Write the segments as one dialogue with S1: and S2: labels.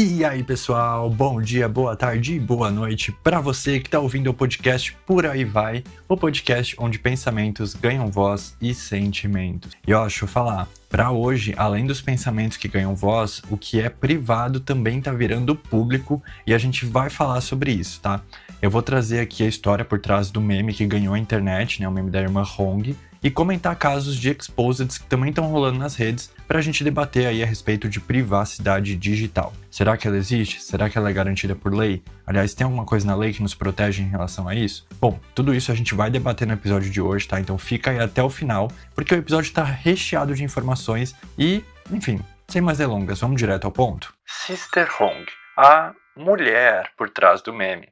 S1: E aí, pessoal, bom dia, boa tarde e boa noite para você que está ouvindo o podcast Por Aí Vai, o podcast onde pensamentos ganham voz e sentimentos. E ó, deixa eu falar, para hoje, além dos pensamentos que ganham voz, o que é privado também tá virando público e a gente vai falar sobre isso, tá? Eu vou trazer aqui a história por trás do meme que ganhou a internet, né, o meme da irmã Hong, e comentar casos de exposeds que também estão rolando nas redes para a gente debater aí a respeito de privacidade digital. Será que ela existe? Será que ela é garantida por lei? Aliás, tem alguma coisa na lei que nos protege em relação a isso? Bom, tudo isso a gente vai debater no episódio de hoje, tá? Então fica aí até o final, porque o episódio está recheado de informações e, enfim, sem mais delongas, vamos direto ao ponto. Sister Hong, a mulher por trás do meme.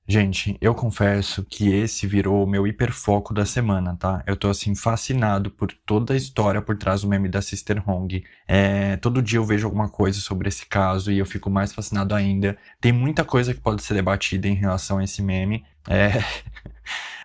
S1: Gente, eu confesso que esse virou o meu hiperfoco da semana, tá? Eu tô, assim, fascinado por toda a história por trás do meme da Sister Hong. Todo dia eu vejo alguma coisa sobre esse caso e eu fico mais fascinado ainda. Tem muita coisa que pode ser debatida em relação a esse meme.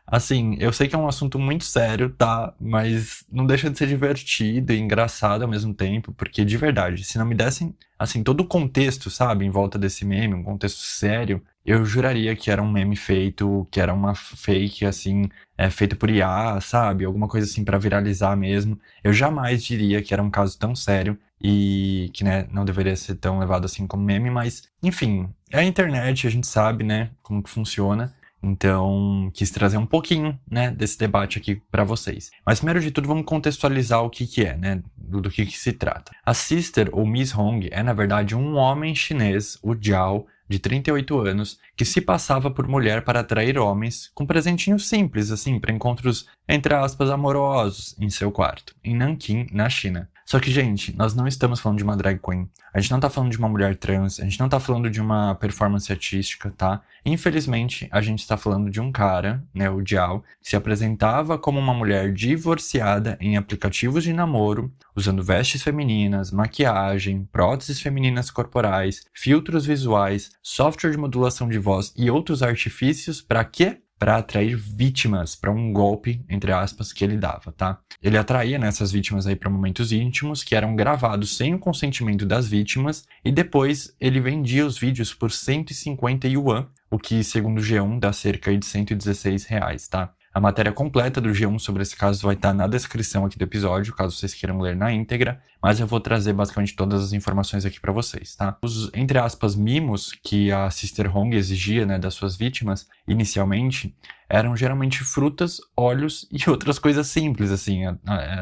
S1: Assim, eu sei que é um assunto muito sério, tá? Mas não deixa de ser divertido e engraçado ao mesmo tempo, porque de verdade, se não me dessem, assim, todo o contexto, sabe, em volta desse meme, um contexto sério, eu juraria que era um meme feito, que era uma fake, assim, feita por IA, sabe? Alguma coisa assim pra viralizar mesmo. Eu jamais diria que era um caso tão sério e que, né, não deveria ser tão levado assim como meme, mas, enfim, é a internet, a gente sabe, né, como que funciona. Então, quis trazer um pouquinho, né, desse debate aqui para vocês. Mas, primeiro de tudo, vamos contextualizar o que é, né, do que se trata. A Sister, ou Miss Hong, é, na verdade, um homem chinês, o Jiao, de 38 anos, que se passava por mulher para atrair homens com presentinhos simples, assim, para encontros, entre aspas, amorosos, em seu quarto, em Nanquim, na China. Só que, gente, nós não estamos falando de uma drag queen. A gente não tá falando de uma mulher trans, a gente não tá falando de uma performance artística, tá? Infelizmente, a gente está falando de um cara, né, o Jiao, que se apresentava como uma mulher divorciada em aplicativos de namoro, usando vestes femininas, maquiagem, próteses femininas corporais, filtros visuais, software de modulação de voz e outros artifícios para quê? Para atrair vítimas para um golpe, entre aspas, que ele dava, tá? Ele atraía, né, essas vítimas aí para momentos íntimos que eram gravados sem o consentimento das vítimas e depois ele vendia os vídeos por 150 yuan, o que, segundo o G1, dá cerca de R$116, tá? A matéria completa do G1 sobre esse caso vai estar na descrição aqui do episódio, caso vocês queiram ler na íntegra, mas eu vou trazer basicamente todas as informações aqui para vocês, tá? Os, entre aspas, mimos que a Sister Hong exigia, né, das suas vítimas, inicialmente, eram geralmente frutas, óleos e outras coisas simples, assim.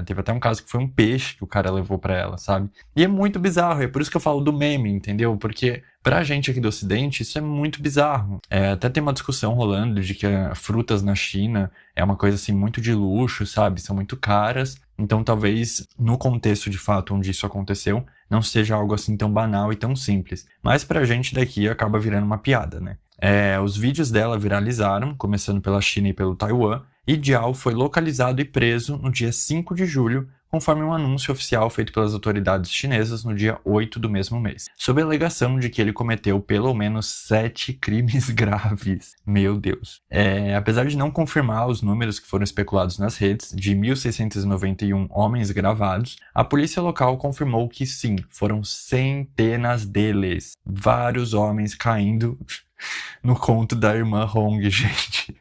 S1: Teve até um caso que foi um peixe que o cara levou pra ela, sabe? E é muito bizarro, é por isso que eu falo do meme, entendeu? Porque pra gente aqui do Ocidente, isso é muito bizarro. Até tem uma discussão rolando de que frutas na China é uma coisa, assim, muito de luxo, sabe? São muito caras. Então, talvez, no contexto de fato onde isso aconteceu, não seja algo assim tão banal e tão simples. Mas pra gente daqui acaba virando uma piada, né? Os vídeos dela viralizaram, começando pela China e pelo Taiwan, e Jiao foi localizado e preso no dia 5 de julho, conforme um anúncio oficial feito pelas autoridades chinesas no dia 8 do mesmo mês, sob a alegação de que ele cometeu pelo menos 7 crimes graves. Meu Deus. Apesar de não confirmar os números que foram especulados nas redes, de 1.691 homens gravados, a polícia local confirmou que sim, foram centenas deles. Vários homens caindo no conto da irmã Hong, gente.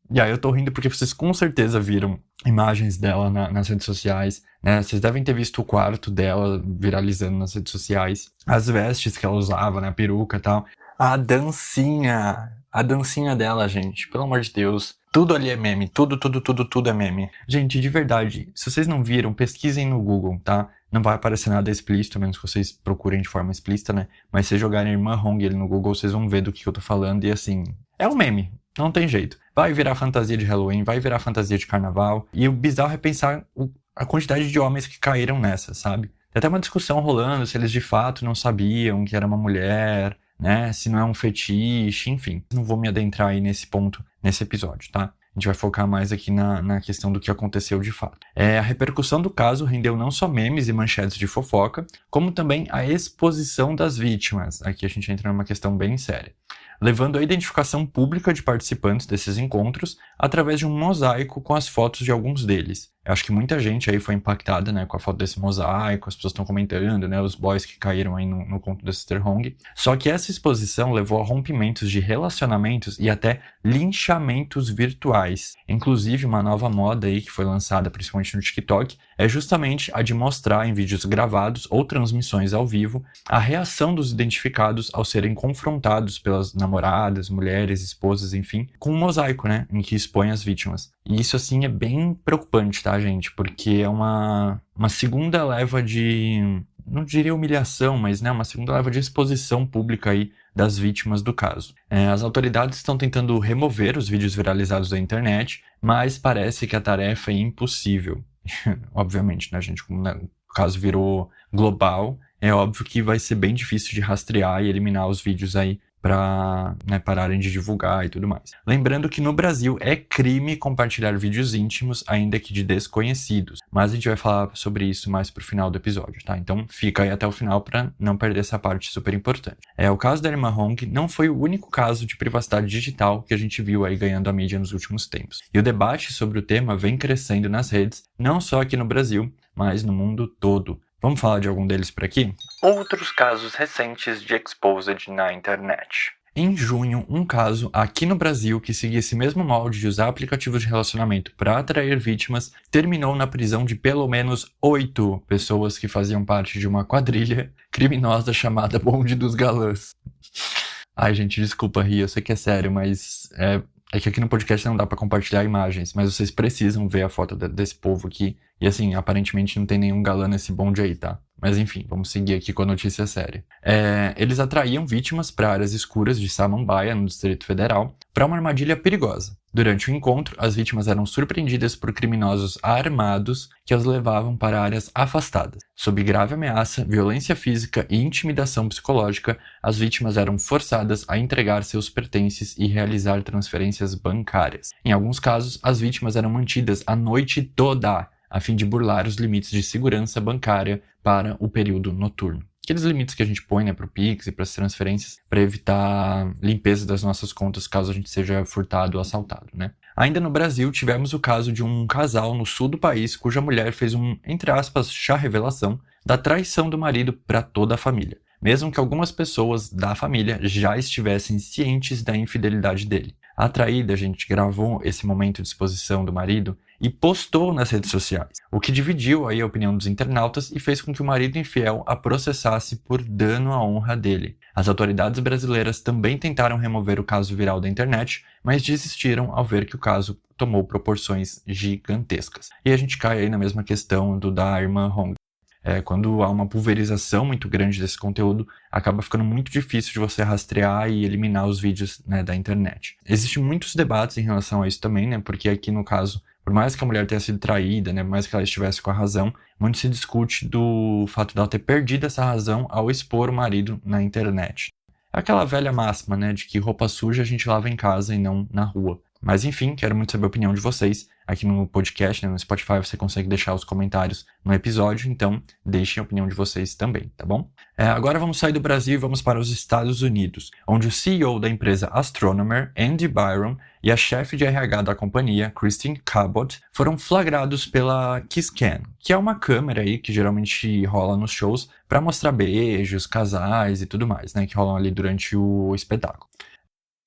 S1: E aí eu tô rindo porque vocês com certeza viram imagens dela nas redes sociais, né? Vocês devem ter visto o quarto dela viralizando nas redes sociais. As vestes que ela usava, né? A peruca e tal. A dancinha dela, gente. Pelo amor de Deus. Tudo ali é meme. Tudo é meme. Gente, de verdade, se vocês não viram, pesquisem no Google, tá? Não vai aparecer nada explícito, a menos que vocês procurem de forma explícita, né? Mas se jogarem Irmã Hong ali no Google, vocês vão ver do que eu tô falando. E assim, é um meme. Não tem jeito. Vai virar fantasia de Halloween, vai virar fantasia de carnaval. E o bizarro é pensar a quantidade de homens que caíram nessa, sabe? Tem até uma discussão rolando se eles de fato não sabiam que era uma mulher, né? Se não é um fetiche, enfim. Não vou me adentrar aí nesse ponto, nesse episódio, tá? A gente vai focar mais aqui na questão do que aconteceu de fato. A repercussão do caso rendeu não só memes e manchetes de fofoca, como também a exposição das vítimas. Aqui a gente entra numa questão bem séria. Levando a identificação pública de participantes desses encontros através de um mosaico com as fotos de alguns deles. Eu acho que muita gente aí foi impactada, né, com a foto desse mosaico, as pessoas estão comentando, né, os boys que caíram aí no conto da Sister Hong. Só que essa exposição levou a rompimentos de relacionamentos e até linchamentos virtuais. Inclusive, uma nova moda aí que foi lançada principalmente no TikTok é justamente a de mostrar em vídeos gravados ou transmissões ao vivo a reação dos identificados ao serem confrontados pelas namoradas, mulheres, esposas, enfim, com um mosaico, né, em que expõe as vítimas. E isso, assim, é bem preocupante, tá, gente? Porque é uma segunda leva de, não diria humilhação, mas, né, uma segunda leva de exposição pública aí das vítimas do caso. As autoridades estão tentando remover os vídeos viralizados da internet, mas parece que a tarefa é impossível. Obviamente, né, gente? Como o caso virou global, é óbvio que vai ser bem difícil de rastrear e eliminar os vídeos aí para, né, pararem de divulgar e tudo mais. Lembrando que no Brasil é crime compartilhar vídeos íntimos, ainda que de desconhecidos. Mas a gente vai falar sobre isso mais pro final do episódio, tá? Então fica aí até o final para não perder essa parte super importante. O caso da irmã Hong não foi o único caso de privacidade digital que a gente viu aí ganhando a mídia nos últimos tempos. E o debate sobre o tema vem crescendo nas redes, não só aqui no Brasil, mas no mundo todo. Vamos falar de algum deles por aqui? Outros casos recentes de exposed na internet. Em junho, um caso aqui no Brasil que seguia esse mesmo molde de usar aplicativos de relacionamento para atrair vítimas terminou na prisão de pelo menos 8 pessoas que faziam parte de uma quadrilha criminosa chamada Bonde dos Galãs. Ai, gente, desculpa rir, eu sei que é sério, mas é que aqui no podcast não dá pra compartilhar imagens, mas vocês precisam ver a foto desse povo aqui. E assim, aparentemente não tem nenhum galã nesse bonde aí, tá? Mas enfim, vamos seguir aqui com a notícia séria. Eles atraíam vítimas para áreas escuras de Samambaia, no Distrito Federal, para uma armadilha perigosa. Durante o encontro, as vítimas eram surpreendidas por criminosos armados que as levavam para áreas afastadas. Sob grave ameaça, violência física e intimidação psicológica, as vítimas eram forçadas a entregar seus pertences e realizar transferências bancárias. Em alguns casos, as vítimas eram mantidas a noite toda, a fim de burlar os limites de segurança bancária para o período noturno. Aqueles limites que a gente põe, né, para o Pix e para as transferências, para evitar limpeza das nossas contas caso a gente seja furtado ou assaltado, né? Ainda no Brasil, tivemos o caso de um casal no sul do país cuja mulher fez entre aspas, chá revelação da traição do marido para toda a família, mesmo que algumas pessoas da família já estivessem cientes da infidelidade dele. A traída, a gente gravou esse momento de exposição do marido e postou nas redes sociais, o que dividiu aí a opinião dos internautas e fez com que o marido infiel a processasse por dano à honra dele. As autoridades brasileiras também tentaram remover o caso viral da internet, mas desistiram ao ver que o caso tomou proporções gigantescas. E a gente cai aí na mesma questão da irmã Hong. Quando há uma pulverização muito grande desse conteúdo, acaba ficando muito difícil de você rastrear e eliminar os vídeos, né, da internet. Existem muitos debates em relação a isso também, né, porque aqui no caso, por mais que a mulher tenha sido traída, né, por mais que ela estivesse com a razão, muito se discute do fato dela ter perdido essa razão ao expor o marido na internet. É aquela velha máxima, né, de que roupa suja a gente lava em casa e não na rua. Mas enfim, quero muito saber a opinião de vocês. Aqui no podcast, né, no Spotify, você consegue deixar os comentários no episódio, então deixem a opinião de vocês também, tá bom? Agora vamos sair do Brasil e vamos para os Estados Unidos, onde o CEO da empresa Astronomer, Andy Byron, e a chefe de RH da companhia, Christine Cabot, foram flagrados pela Kisscam, que é uma câmera aí que geralmente rola nos shows para mostrar beijos, casais e tudo mais, né, que rolam ali durante o espetáculo.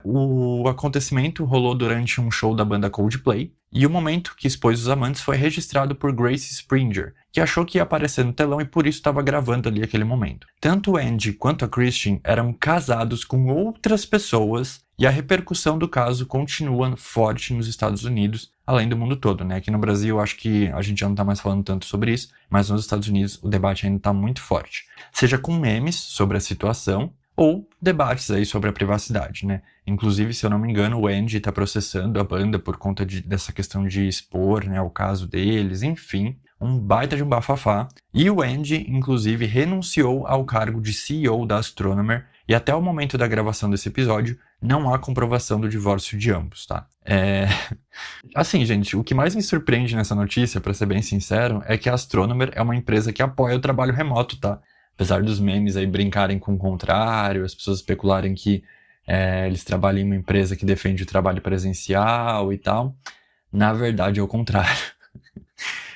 S1: O acontecimento rolou durante um show da banda Coldplay, e o momento que expôs os amantes foi registrado por Grace Springer, que achou que ia aparecer no telão e por isso estava gravando ali aquele momento. Tanto o Andy quanto a Christian eram casados com outras pessoas, e a repercussão do caso continua forte nos Estados Unidos, além do mundo todo, né? Aqui no Brasil, acho que a gente já não tá mais falando tanto sobre isso, mas nos Estados Unidos o debate ainda tá muito forte. Seja com memes sobre a situação, ou debates aí sobre a privacidade, né? Inclusive, se eu não me engano, o Andy está processando a banda por conta dessa questão de expor, né, o caso deles, enfim, um baita de um bafafá. E o Andy, inclusive, renunciou ao cargo de CEO da Astronomer e até o momento da gravação desse episódio não há comprovação do divórcio de ambos, tá? Assim, gente, o que mais me surpreende nessa notícia, para ser bem sincero, é que a Astronomer é uma empresa que apoia o trabalho remoto, tá? Apesar dos memes aí brincarem com o contrário, as pessoas especularem que eles trabalham em uma empresa que defende o trabalho presencial e tal, na verdade é o contrário.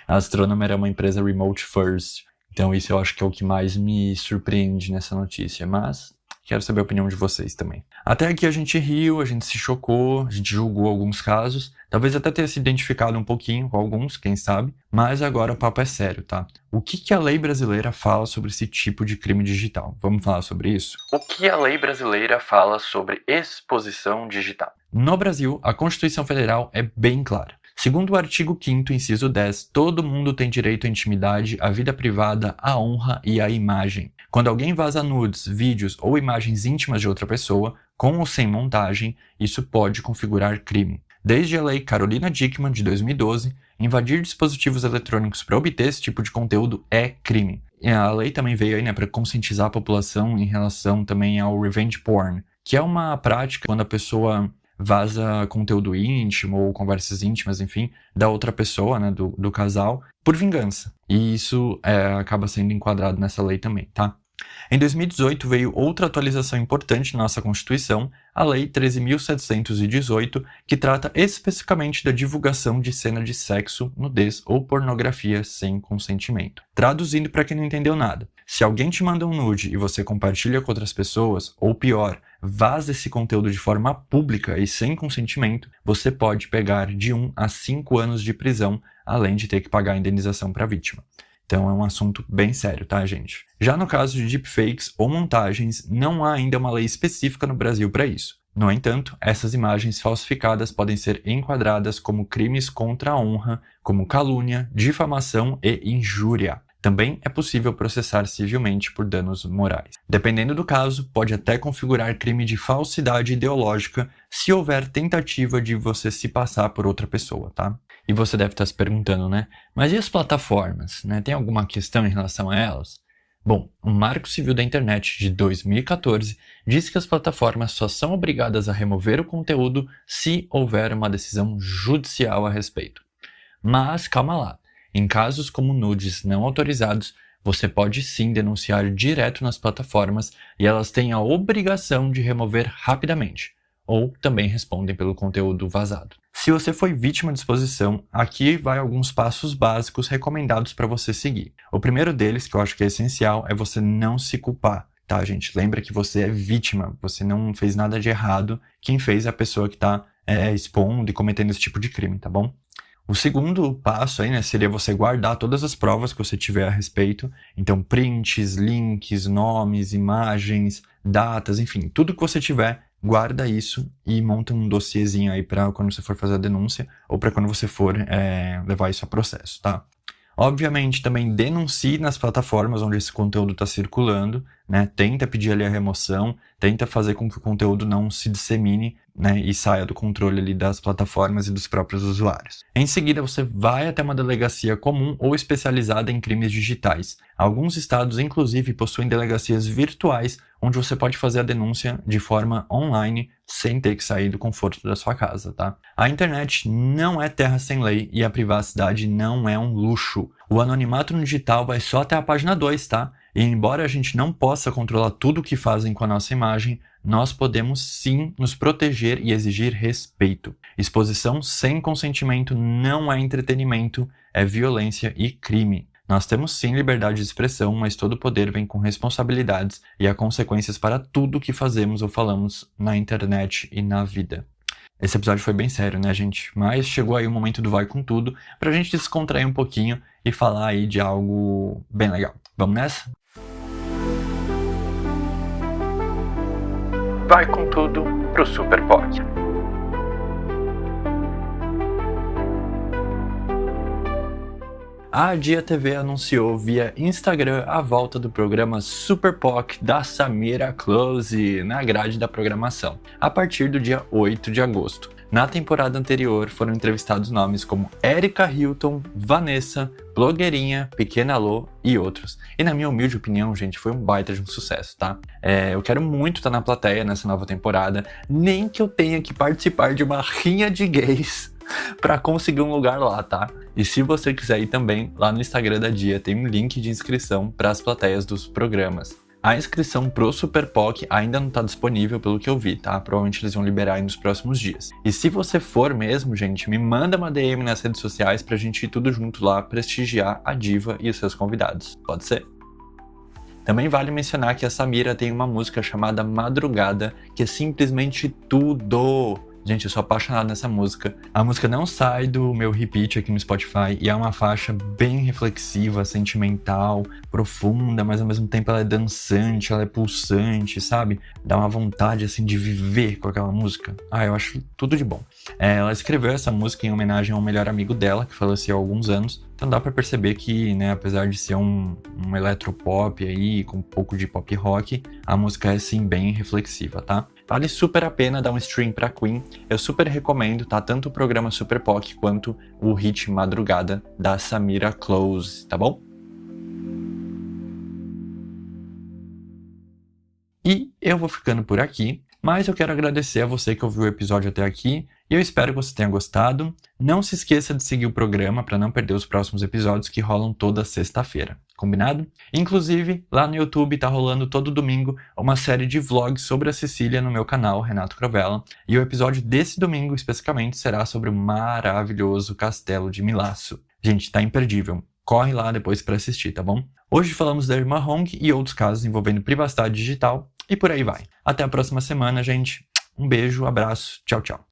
S1: A Astronomer é uma empresa remote first. Então isso eu acho que é o que mais me surpreende nessa notícia, mas quero saber a opinião de vocês também. Até aqui a gente riu, a gente se chocou, a gente julgou alguns casos, talvez até tenha se identificado um pouquinho com alguns, quem sabe, mas agora o papo é sério, tá? O que a lei brasileira fala sobre esse tipo de crime digital? Vamos falar sobre isso? O que a lei brasileira fala sobre exposição digital? No Brasil, a Constituição Federal é bem clara. Segundo o artigo 5º, inciso 10, todo mundo tem direito à intimidade, à vida privada, à honra e à imagem. Quando alguém vaza nudes, vídeos ou imagens íntimas de outra pessoa, com ou sem montagem, isso pode configurar crime. Desde a Lei Carolina Dickmann, de 2012, invadir dispositivos eletrônicos para obter esse tipo de conteúdo é crime. E a lei também veio aí, para conscientizar a população em relação também ao revenge porn, que é uma prática quando a pessoa vaza conteúdo íntimo ou conversas íntimas, enfim, da outra pessoa, né, do casal, por vingança. E isso acaba sendo enquadrado nessa lei também, tá? Em 2018 veio outra atualização importante na nossa Constituição, a Lei 13.718, que trata especificamente da divulgação de cena de sexo, nudez ou pornografia sem consentimento. Traduzindo para quem não entendeu nada, se alguém te manda um nude e você compartilha com outras pessoas, ou pior, vaza esse conteúdo de forma pública e sem consentimento, você pode pegar de 1 a 5 anos de prisão, além de ter que pagar a indenização para a vítima. Então é um assunto bem sério, tá, gente? Já no caso de deepfakes ou montagens, não há ainda uma lei específica no Brasil para isso. No entanto, essas imagens falsificadas podem ser enquadradas como crimes contra a honra, como calúnia, difamação e injúria. Também é possível processar civilmente por danos morais. Dependendo do caso, pode até configurar crime de falsidade ideológica se houver tentativa de você se passar por outra pessoa, tá? E você deve estar se perguntando, né? Mas e as plataformas, né? Tem alguma questão em relação a elas? Bom, o Marco Civil da Internet de 2014 diz que as plataformas só são obrigadas a remover o conteúdo se houver uma decisão judicial a respeito. Mas calma lá, em casos como nudes não autorizados, você pode sim denunciar direto nas plataformas e elas têm a obrigação de remover rapidamente, ou também respondem pelo conteúdo vazado. Se você foi vítima de exposição, aqui vai alguns passos básicos recomendados para você seguir. O primeiro deles, que eu acho que é essencial, é você não se culpar, tá, gente? Lembra que você é vítima, você não fez nada de errado, quem fez é a pessoa que está expondo e cometendo esse tipo de crime, tá bom? O segundo passo aí, né, seria você guardar todas as provas que você tiver a respeito. Então, prints, links, nomes, imagens, datas, enfim, tudo que você tiver, guarda isso e monta um dossiezinho aí para quando você for fazer a denúncia ou para quando você for levar isso a processo, tá? Obviamente, também denuncie nas plataformas onde esse conteúdo está circulando, né? Tenta pedir ali a remoção, tenta fazer com que o conteúdo não se dissemine, né? E saia do controle ali das plataformas e dos próprios usuários. Em seguida, você vai até uma delegacia comum ou especializada em crimes digitais. Alguns estados, inclusive, possuem delegacias virtuais onde você pode fazer a denúncia de forma online sem ter que sair do conforto da sua casa, tá? A internet não é terra sem lei e a privacidade não é um luxo. O anonimato no digital vai só até a página 2, tá? E embora a gente não possa controlar tudo o que fazem com a nossa imagem, nós podemos sim nos proteger e exigir respeito. Exposição sem consentimento não é entretenimento, é violência e crime. Nós temos sim liberdade de expressão, mas todo poder vem com responsabilidades e há consequências para tudo que fazemos ou falamos na internet e na vida. Esse episódio foi bem sério, né, gente? Mas chegou aí o momento do Vai Com Tudo pra gente descontrair um pouquinho e falar aí de algo bem legal. Vamos nessa? Vai com tudo pro Super POC. A Dia TV anunciou via Instagram a volta do programa Super POC da Samira Close na grade da programação, a partir do dia 8 de agosto. Na temporada anterior foram entrevistados nomes como Erika Hilton, Vanessa, Blogueirinha, Pequena Lô e outros. E na minha humilde opinião, gente, foi um baita de um sucesso, tá? Eu quero muito estar na plateia nessa nova temporada, nem que eu tenha que participar de uma rinha de gays para conseguir um lugar lá, tá? E se você quiser ir também, lá no Instagram da Dia tem um link de inscrição para as plateias dos programas. A inscrição pro Super POC ainda não tá disponível pelo que eu vi, tá? Provavelmente eles vão liberar aí nos próximos dias. E se você for mesmo, gente, me manda uma DM nas redes sociais pra gente ir tudo junto lá prestigiar a diva e os seus convidados. Pode ser? Também vale mencionar que a Samira tem uma música chamada Madrugada, que é simplesmente tudo! Gente, eu sou apaixonado nessa música. A música não sai do meu repeat aqui no Spotify e é uma faixa bem reflexiva, sentimental, profunda, mas ao mesmo tempo ela é dançante, ela é pulsante, sabe? Dá uma vontade, assim, de viver com aquela música. Eu acho tudo de bom. Ela escreveu essa música em homenagem ao melhor amigo dela, que faleceu há alguns anos. Então dá pra perceber que, né, apesar de ser um eletropop aí, com um pouco de pop rock, a música é, sim, bem reflexiva, tá? Vale super a pena dar um stream pra Queen. Eu super recomendo, tá? Tanto o programa Super POC quanto o hit Madrugada da Samira Close, tá bom? E eu vou ficando por aqui, mas eu quero agradecer a você que ouviu o episódio até aqui e eu espero que você tenha gostado. Não se esqueça de seguir o programa para não perder os próximos episódios que rolam toda sexta-feira. Combinado? Inclusive, lá no YouTube tá rolando todo domingo uma série de vlogs sobre a Sicília no meu canal, Renato Crovella, e o episódio desse domingo especificamente será sobre o maravilhoso Castelo de Milazzo. Gente, tá imperdível. Corre lá depois para assistir, tá bom? Hoje falamos da irmã Hong e outros casos envolvendo privacidade digital e por aí vai. Até a próxima semana, gente. Um beijo, abraço, tchau, tchau.